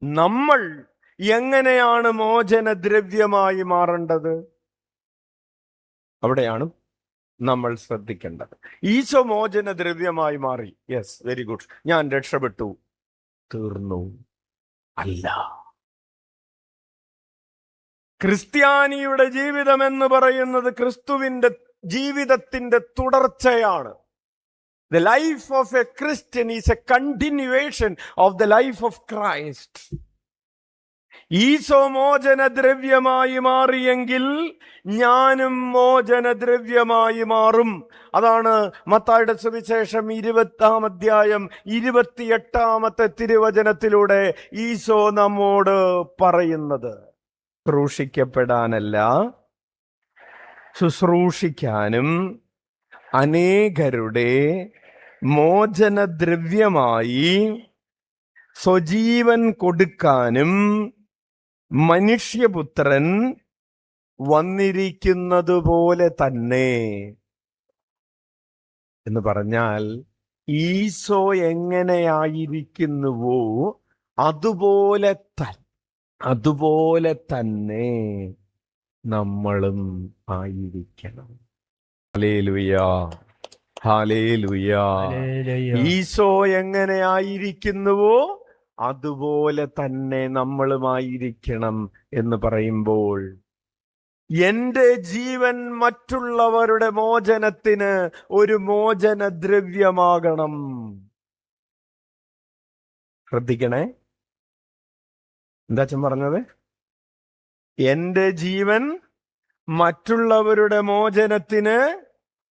നമ്മൾ എങ്ങനെയാണ് മോചനദ്രവ്യമായി മാറേണ്ടത്? അവിടെയാണ് നമ്മൾ ശ്രദ്ധിക്കേണ്ടത്. ഈശോ മോചനദ്രവ്യമായി മാറി. Yes, very good. ഞാൻ രക്ഷപ്പെട്ടു, തീർന്നു. അല്ല, ക്രിസ്ത്യാനിയുടെ ജീവിതം എന്ന് പറയുന്നത് ക്രിസ്തുവിന്റെ ജീവിതത്തിന്റെ തുടർച്ചയാണ്. The life of a Christian is a continuation of the life of Christ. Isho മോചനദ്രവ്യമായി മാറിയെങ്കിൽ ഞാനും മോചനദ്രവ്യമായി മാറും. അതാണ് മത്തായിയുടെ സുവിശേഷം 20-ാം അധ്യായം 28-ാമത്തെ തിരുവചനത്തിലൂടെ ഈശോ നമ്മോട് പറയുന്നത്. ശുശ്രൂഷിക്കപ്പെടാനല്ല, ശുശ്രൂഷിക്കാനും അനേകരുടെ മോചനദ്രവ്യമായി സ്വജീവൻ കൊടുക്കാനും മനുഷ്യപുത്രൻ വന്നിരിക്കുന്നത് പോലെ തന്നെ. എന്ന് പറഞ്ഞാൽ ഈശോ എങ്ങനെയായിരിക്കുന്നുവോ അതുപോലെ തന്നെ നമ്മളും ആയിരിക്കണം. Hallelujah, hallelujah. ഈശോ എങ്ങനെയായിരിക്കുന്നുവോ അതുപോലെ തന്നെ നമ്മളുമായിരിക്കണം എന്ന് പറയുമ്പോൾ എന്റെ ജീവൻ മറ്റുള്ളവരുടെ മോചനത്തിന് ഒരു മോചനദ്രവ്യമാകണം. ശ്രദ്ധിക്കണേ, എന്താ അച്ഛൻ പറഞ്ഞത്? എന്റെ ജീവൻ മറ്റുള്ളവരുടെ മോചനത്തിന്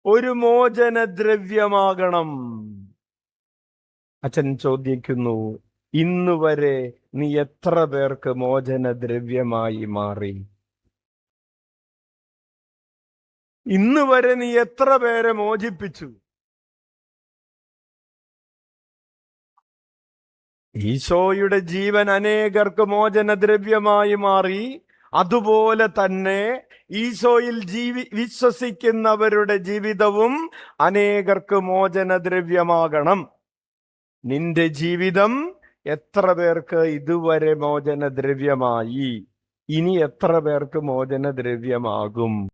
ഒരു മോചനദ്രവ്യമാകണം. അച്ഛൻ ചോദിക്കുന്നു, ഇന്നുവരെ നീ എത്ര പേർക്ക് മോചനദ്രവ്യമായി മാറി? ഇന്നുവരെ നീ എത്ര പേരെ മോചിപ്പിച്ചു? ഈശോയുടെ ജീവൻ അനേകർക്ക് മോചനദ്രവ്യമായി മാറി. അതുപോലെ തന്നെ ഈശോയിൽ വിശ്വസിക്കുന്നവരുടെ ജീവിതവും അനേകർക്ക് മോചനദ്രവ്യമാകണം. നിന്റെ ജീവിതം എത്ര പേർക്ക് ഇതുവരെ മോചനദ്രവ്യമായി? ഇനി എത്ര പേർക്ക് മോചനദ്രവ്യമാകും?